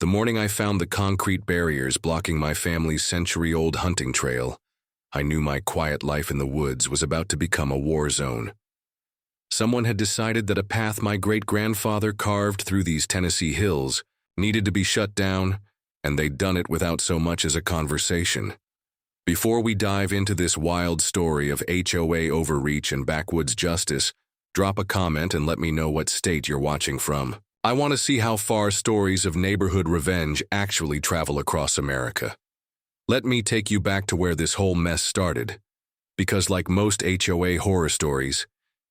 The morning I found the concrete barriers blocking my family's century-old hunting trail, I knew my quiet life in the woods was about to become a war zone. Someone had decided that a path my great-grandfather carved through these Tennessee hills needed to be shut down, and they'd done it without so much as a conversation. Before we dive into this wild story of HOA overreach and backwoods justice, drop a comment and let me know what state you're watching from. I want to see how far stories of neighborhood revenge actually travel across America. Let me take you back to where this whole mess started, because like most HOA horror stories,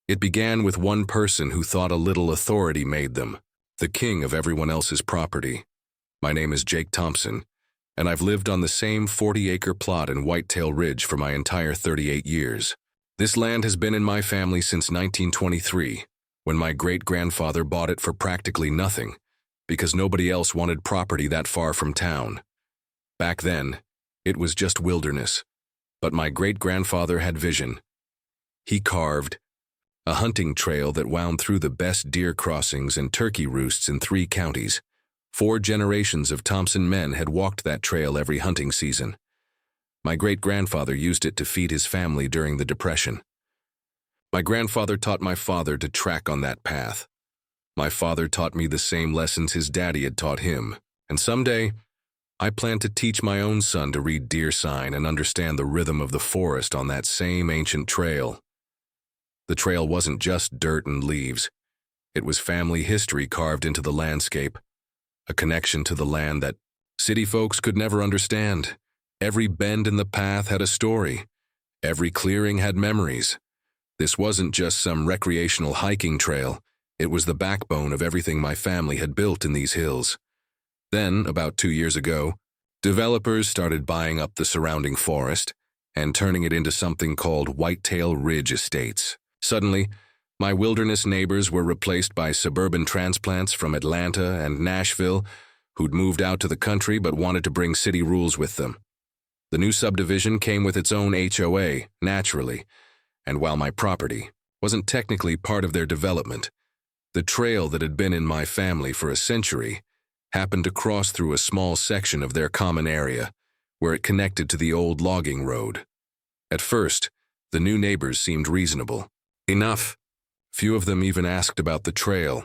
it began with one person who thought a little authority made them the king of everyone else's property. My name is Jake Thompson, and I've lived on the same 40-acre plot in Whitetail Ridge for my entire 38 years. This land has been in my family since 1923, when my great-grandfather bought it for practically nothing, because nobody else wanted property that far from town. Back then, it was just wilderness, but my great-grandfather had vision. He carved a hunting trail that wound through the best deer crossings and turkey roosts in 3 counties. 4 generations of Thompson men had walked that trail every hunting season. My great-grandfather used it to feed his family during the Depression. My grandfather taught my father to track on that path. My father taught me the same lessons his daddy had taught him, and someday, I plan to teach my own son to read deer sign and understand the rhythm of the forest on that same ancient trail. The trail wasn't just dirt and leaves. It was family history carved into the landscape, a connection to the land that city folks could never understand. Every bend in the path had a story. Every clearing had memories. This wasn't just some recreational hiking trail. It was the backbone of everything my family had built in these hills. Then, about 2 years ago, developers started buying up the surrounding forest and turning it into something called Whitetail Ridge Estates. Suddenly, my wilderness neighbors were replaced by suburban transplants from Atlanta and Nashville who'd moved out to the country but wanted to bring city rules with them. The new subdivision came with its own HOA, naturally, and while my property wasn't technically part of their development, the trail that had been in my family for a century happened to cross through a small section of their common area, where it connected to the old logging road. At first, the new neighbors seemed reasonable enough. Few of them even asked about the trail,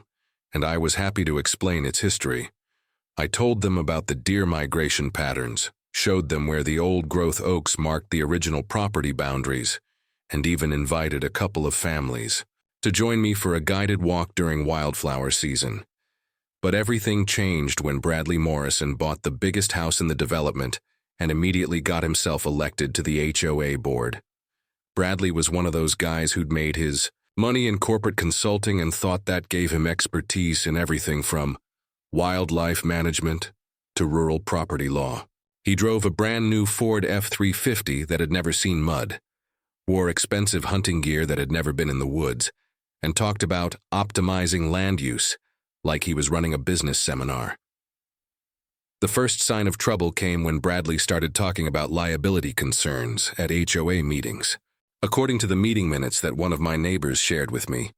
and I was happy to explain its history. I told them about the deer migration patterns, showed them where the old-growth oaks marked the original property boundaries, and even invited a couple of families to join me for a guided walk during wildflower season. But everything changed when Bradley Morrison bought the biggest house in the development and immediately got himself elected to the HOA board. Bradley was one of those guys who'd made his money in corporate consulting and thought that gave him expertise in everything from wildlife management to rural property law. He drove a brand new Ford F-350 that had never seen mud, wore expensive hunting gear that had never been in the woods, and talked about optimizing land use like he was running a business seminar. The first sign of trouble came when Bradley started talking about liability concerns at HOA meetings. According to the meeting minutes that one of my neighbors shared with me,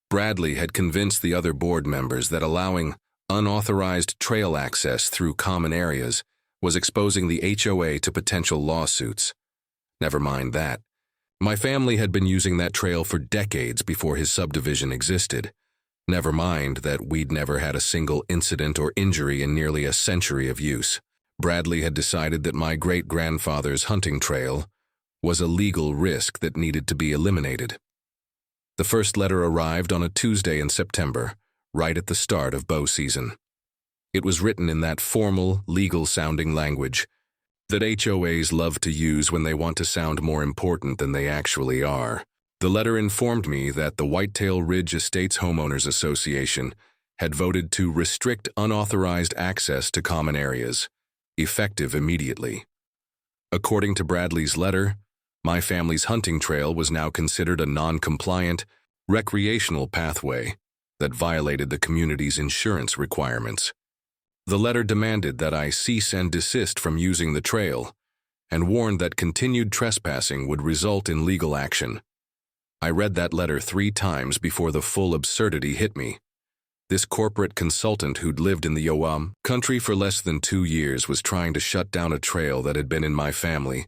Bradley had convinced the other board members that allowing unauthorized trail access through common areas was exposing the HOA to potential lawsuits. Never mind that. My family had been using that trail for decades before his subdivision existed. Never mind that we'd never had a single incident or injury in nearly a century of use. Bradley had decided that my great-grandfather's hunting trail was a legal risk that needed to be eliminated. The first letter arrived on a Tuesday in September, right at the start of bow season. It was written in that formal, legal-sounding language that HOAs love to use when they want to sound more important than they actually are. The letter informed me that the Whitetail Ridge Estates Homeowners Association had voted to restrict unauthorized access to common areas, effective immediately. According to Bradley's letter, my family's hunting trail was now considered a non-compliant, recreational pathway that violated the community's insurance requirements. The letter demanded that I cease and desist from using the trail, and warned that continued trespassing would result in legal action. I read that letter 3 times before the full absurdity hit me. This corporate consultant who'd lived in the HOA country for less than 2 years was trying to shut down a trail that had been in my family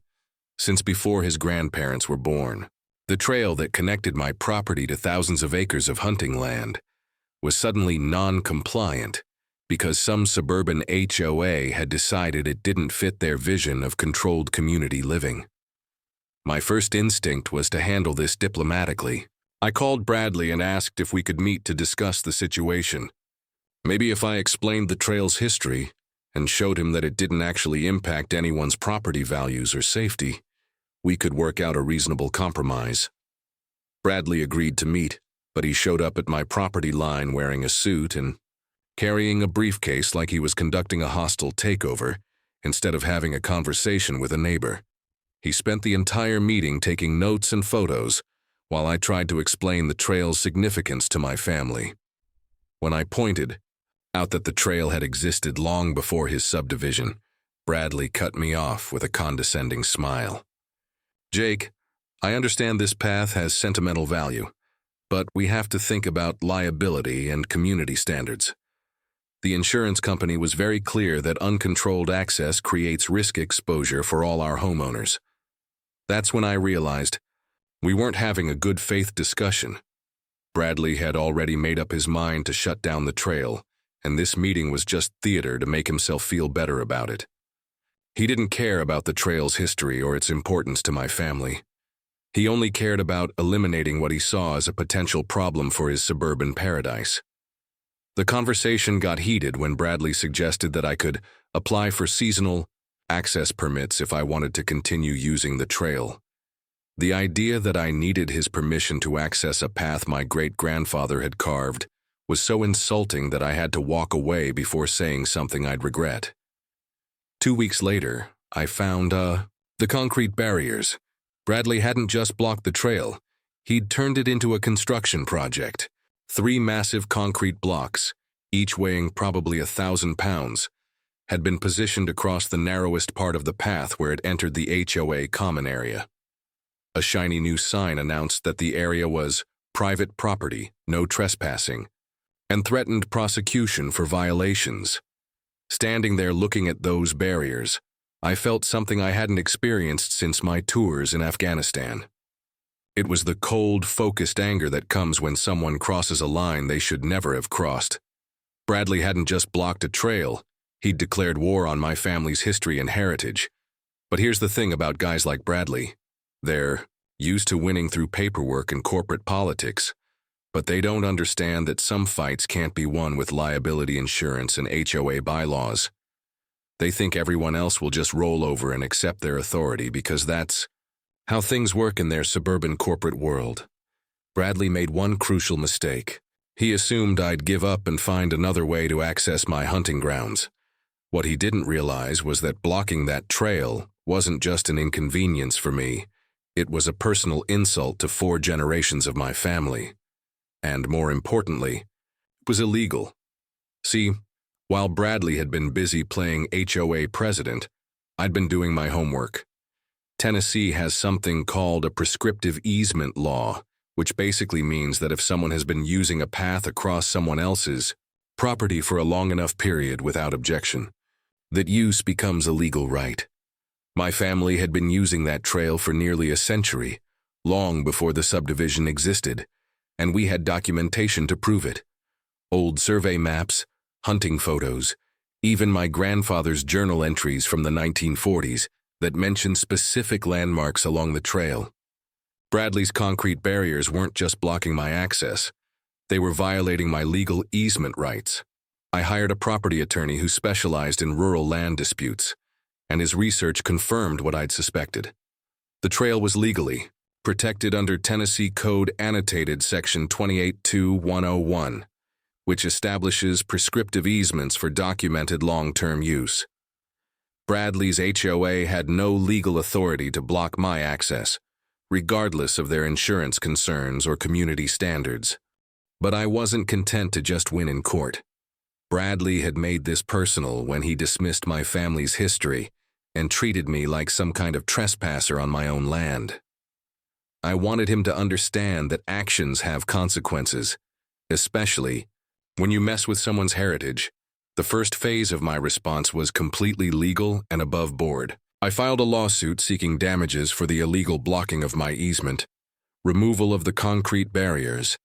since before his grandparents were born. The trail that connected my property to thousands of acres of hunting land was suddenly non-compliant because some suburban HOA had decided it didn't fit their vision of controlled community living. My first instinct was to handle this diplomatically. I called Bradley and asked if we could meet to discuss the situation. Maybe if I explained the trail's history and showed him that it didn't actually impact anyone's property values or safety, we could work out a reasonable compromise. Bradley agreed to meet, but he showed up at my property line wearing a suit and carrying a briefcase like he was conducting a hostile takeover instead of having a conversation with a neighbor. He spent the entire meeting taking notes and photos while I tried to explain the trail's significance to my family. When I pointed out that the trail had existed long before his subdivision, Bradley cut me off with a condescending smile. "Jake, I understand this path has sentimental value, but we have to think about liability and community standards. The insurance company was very clear that uncontrolled access creates risk exposure for all our homeowners." That's when I realized we weren't having a good faith discussion. Bradley had already made up his mind to shut down the trail, and this meeting was just theater to make himself feel better about it. He didn't care about the trail's history or its importance to my family. He only cared about eliminating what he saw as a potential problem for his suburban paradise. The conversation got heated when Bradley suggested that I could apply for seasonal access permits if I wanted to continue using the trail. The idea that I needed his permission to access a path my great-grandfather had carved was so insulting that I had to walk away before saying something I'd regret. 2 weeks later, I found, the concrete barriers. Bradley hadn't just blocked the trail, he'd turned it into a construction project. 3 massive concrete blocks, each weighing probably 1,000 pounds, had been positioned across the narrowest part of the path where it entered the HOA common area. A shiny new sign announced that the area was private property, no trespassing, and threatened prosecution for violations. Standing there looking at those barriers, I felt something I hadn't experienced since my tours in Afghanistan. It was the cold, focused anger that comes when someone crosses a line they should never have crossed. Bradley hadn't just blocked a trail, he'd declared war on my family's history and heritage. But here's the thing about guys like Bradley. They're used to winning through paperwork and corporate politics, but they don't understand that some fights can't be won with liability insurance and HOA bylaws. They think everyone else will just roll over and accept their authority because that's how things work in their suburban corporate world. Bradley made one crucial mistake. He assumed I'd give up and find another way to access my hunting grounds. What he didn't realize was that blocking that trail wasn't just an inconvenience for me. It was a personal insult to 4 generations of my family. And more importantly, it was illegal. See, while Bradley had been busy playing HOA president, I'd been doing my homework. Tennessee has something called a prescriptive easement law, which basically means that if someone has been using a path across someone else's property for a long enough period without objection, that use becomes a legal right. My family had been using that trail for nearly a century, long before the subdivision existed, and we had documentation to prove it. Old survey maps, hunting photos, even my grandfather's journal entries from the 1940s that mentioned specific landmarks along the trail. Bradley's concrete barriers weren't just blocking my access, they were violating my legal easement rights. I hired a property attorney who specialized in rural land disputes, and his research confirmed what I'd suspected. The trail was legally protected under Tennessee Code Annotated Section 28.2.101, which establishes prescriptive easements for documented long-term use. Bradley's HOA had no legal authority to block my access, regardless of their insurance concerns or community standards. But I wasn't content to just win in court. Bradley had made this personal when he dismissed my family's history and treated me like some kind of trespasser on my own land. I wanted him to understand that actions have consequences, especially When you mess with someone's heritage, the first phase of my response was completely legal and above board. I filed a lawsuit seeking damages for the illegal blocking of my easement, removal of the concrete barriers,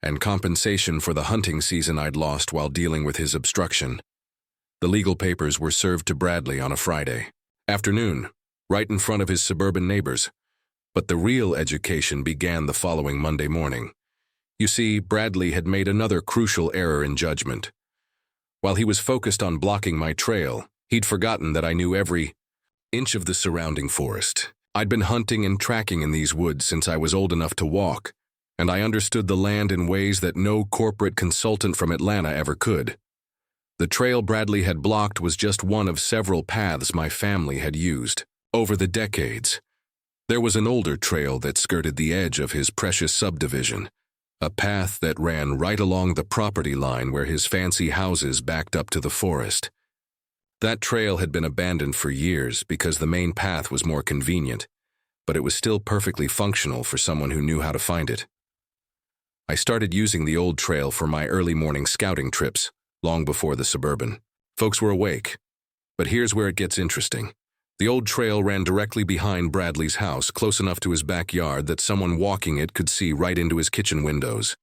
and compensation for the hunting season I'd lost while dealing with his obstruction. The legal papers were served to Bradley on a Friday afternoon, right in front of his suburban neighbors. But the real education began the following Monday morning. You see, Bradley had made another crucial error in judgment. While he was focused on blocking my trail, he'd forgotten that I knew every inch of the surrounding forest. I'd been hunting and tracking in these woods since I was old enough to walk, and I understood the land in ways that no corporate consultant from Atlanta ever could. The trail Bradley had blocked was just one of several paths my family had used over the decades. There was an older trail that skirted the edge of his precious subdivision, a path that ran right along the property line where his fancy houses backed up to the forest. That trail had been abandoned for years because the main path was more convenient, but it was still perfectly functional for someone who knew how to find it. I started using the old trail for my early morning scouting trips, long before the suburban folks were awake. But here's where it gets interesting. The old trail ran directly behind Bradley's house, close enough to his backyard that someone walking it could see right into his kitchen windows.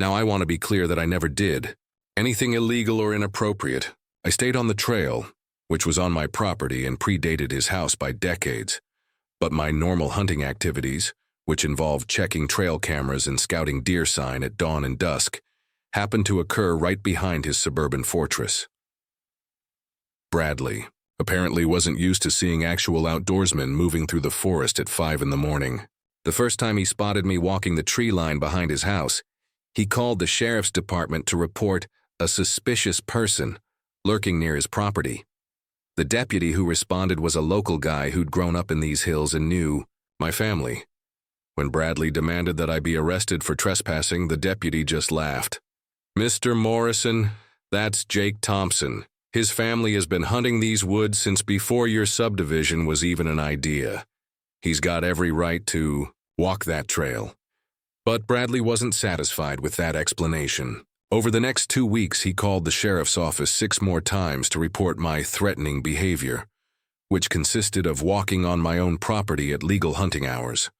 Now, I want to be clear that I never did anything illegal or inappropriate. I stayed on the trail, which was on my property and predated his house by decades. But my normal hunting activities, which involved checking trail cameras and scouting deer sign at dawn and dusk, happened to occur right behind his suburban fortress. Bradley apparently wasn't used to seeing actual outdoorsmen moving through the forest at 5 in the morning. The first time he spotted me walking the tree line behind his house, he called the sheriff's department to report a suspicious person lurking near his property. The deputy who responded was a local guy who'd grown up in these hills and knew my family. When Bradley demanded that I be arrested for trespassing, the deputy just laughed. "Mr. Morrison, that's Jake Thompson. His family has been hunting these woods since before your subdivision was even an idea. He's got every right to walk that trail." But Bradley wasn't satisfied with that explanation. Over the next 2 weeks, he called the sheriff's office 6 more times to report my threatening behavior, which consisted of walking on my own property at legal hunting hours.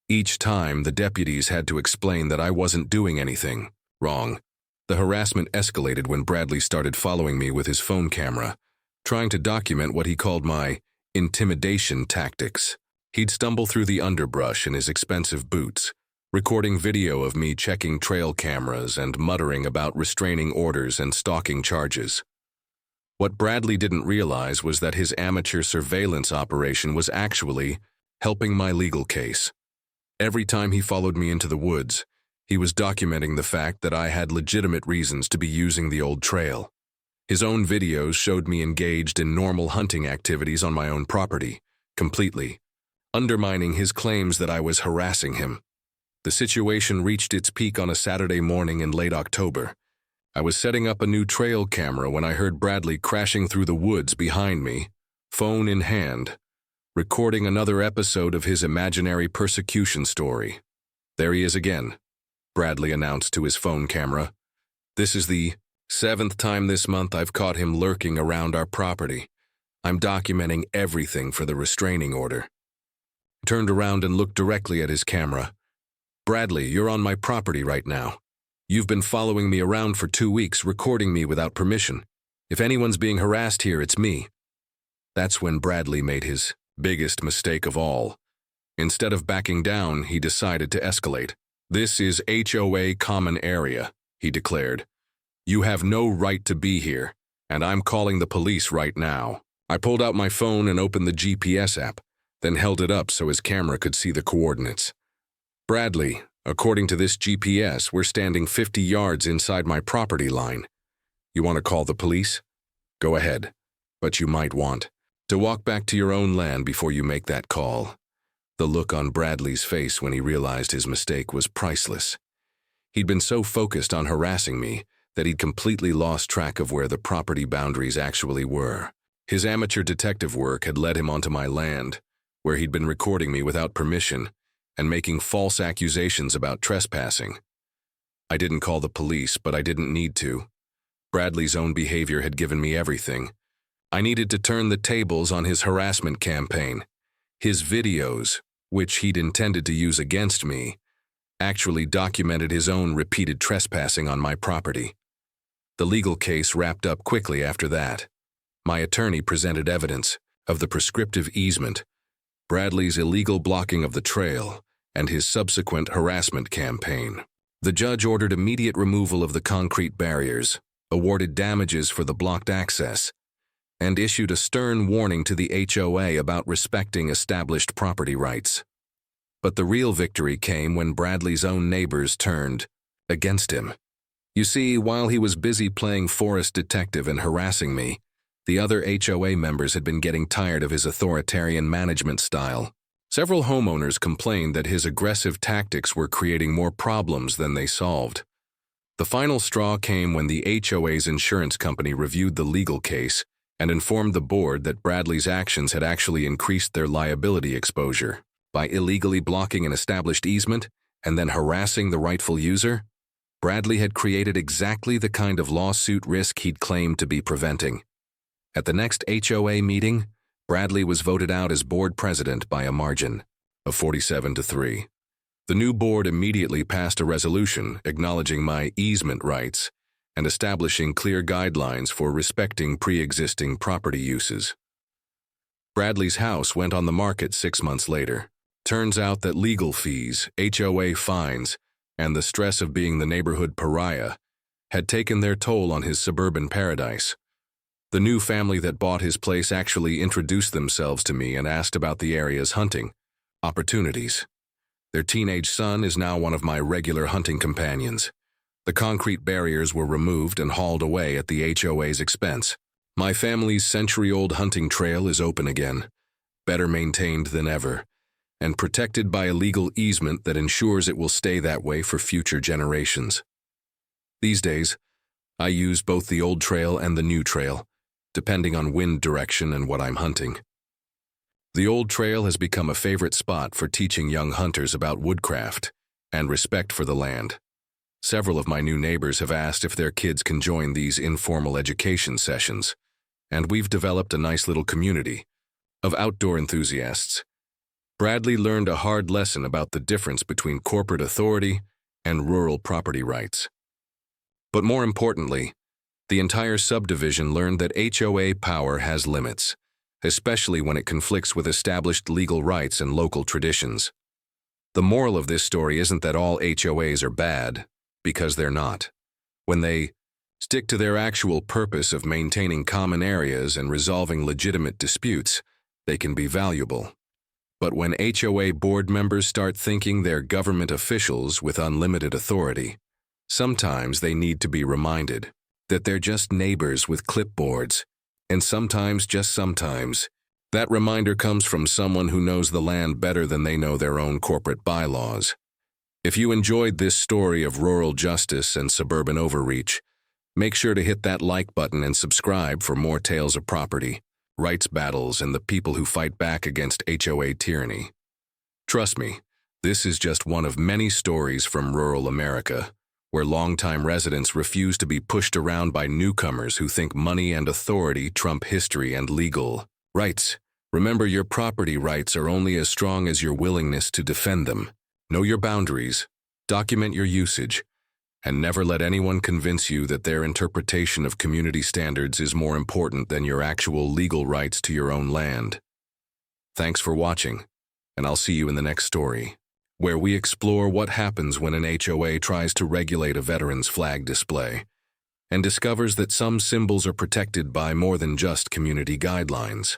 Each time, the deputies had to explain that I wasn't doing anything wrong. The harassment escalated when Bradley started following me with his phone camera, trying to document what he called my intimidation tactics. He'd stumble through the underbrush in his expensive boots, recording video of me checking trail cameras and muttering about restraining orders and stalking charges. What Bradley didn't realize was that his amateur surveillance operation was actually helping my legal case. Every time he followed me into the woods, he was documenting the fact that I had legitimate reasons to be using the old trail. His own videos showed me engaged in normal hunting activities on my own property, completely undermining his claims that I was harassing him. The situation reached its peak on a Saturday morning in late October. I was setting up a new trail camera when I heard Bradley crashing through the woods behind me, phone in hand, recording another episode of his imaginary persecution story. "There he is again," Bradley announced to his phone camera. "This is the 7th time this month I've caught him lurking around our property. I'm documenting everything for the restraining order." I turned around and looked directly at his camera. "Bradley, you're on my property right now. You've been following me around for 2 weeks, recording me without permission. If anyone's being harassed here, it's me." That's when Bradley made his biggest mistake of all. Instead of backing down, he decided to escalate. "This is HOA common area," he declared. "You have no right to be here, and I'm calling the police right now." I pulled out my phone and opened the GPS app, then held it up so his camera could see the coordinates. "Bradley, according to this GPS, we're standing 50 yards inside my property line. You want to call the police? Go ahead, but you might want to walk back to your own land before you make that call." The look on Bradley's face when he realized his mistake was priceless. He'd been so focused on harassing me that he'd completely lost track of where the property boundaries actually were. His amateur detective work had led him onto my land, where he'd been recording me without permission and making false accusations about trespassing. I didn't call the police, but I didn't need to. Bradley's own behavior had given me everything. I needed to turn the tables on his harassment campaign. His videos, which he'd intended to use against me, actually documented his own repeated trespassing on my property. The legal case wrapped up quickly after that. My attorney presented evidence of the prescriptive easement, Bradley's illegal blocking of the trail, and his subsequent harassment campaign. The judge ordered immediate removal of the concrete barriers, awarded damages for the blocked access, and issued a stern warning to the HOA about respecting established property rights. But the real victory came when Bradley's own neighbors turned against him. You see, while he was busy playing forest detective and harassing me, the other HOA members had been getting tired of his authoritarian management style. Several homeowners complained that his aggressive tactics were creating more problems than they solved. The final straw came when the HOA's insurance company reviewed the legal case and informed the board that Bradley's actions had actually increased their liability exposure. By illegally blocking an established easement and then harassing the rightful user, Bradley had created exactly the kind of lawsuit risk he'd claimed to be preventing. At the next HOA meeting, Bradley was voted out as board president by a margin of 47-3. The new board immediately passed a resolution acknowledging my easement rights and establishing clear guidelines for respecting pre-existing property uses. Bradley's house went on the market 6 months later. Turns out that legal fees, HOA fines, and the stress of being the neighborhood pariah had taken their toll on his suburban paradise. The new family that bought his place actually introduced themselves to me and asked about the area's hunting opportunities. Their teenage son is now one of my regular hunting companions. The concrete barriers were removed and hauled away at the HOA's expense. My family's century-old hunting trail is open again, better maintained than ever, and protected by a legal easement that ensures it will stay that way for future generations. These days, I use both the old trail and the new trail, depending on wind direction and what I'm hunting. The old trail has become a favorite spot for teaching young hunters about woodcraft and respect for the land. Several of my new neighbors have asked if their kids can join these informal education sessions, and we've developed a nice little community of outdoor enthusiasts. Bradley learned a hard lesson about the difference between corporate authority and rural property rights. But more importantly, the entire subdivision learned that HOA power has limits, especially when it conflicts with established legal rights and local traditions. The moral of this story isn't that all HOAs are bad, because they're not. When they stick to their actual purpose of maintaining common areas and resolving legitimate disputes, they can be valuable. But when HOA board members start thinking they're government officials with unlimited authority, sometimes they need to be reminded that they're just neighbors with clipboards, and sometimes, just sometimes, that reminder comes from someone who knows the land better than they know their own corporate bylaws. If you enjoyed this story of rural justice and suburban overreach, make sure to hit that like button and subscribe for more tales of property, rights battles, and the people who fight back against HOA tyranny. Trust me, this is just one of many stories from rural America, where longtime residents refuse to be pushed around by newcomers who think money and authority trump history and legal rights. Remember, your property rights are only as strong as your willingness to defend them. Know your boundaries, document your usage, and never let anyone convince you that their interpretation of community standards is more important than your actual legal rights to your own land. Thanks for watching, and I'll see you in the next story, where we explore what happens when an HOA tries to regulate a veteran's flag display and discovers that some symbols are protected by more than just community guidelines.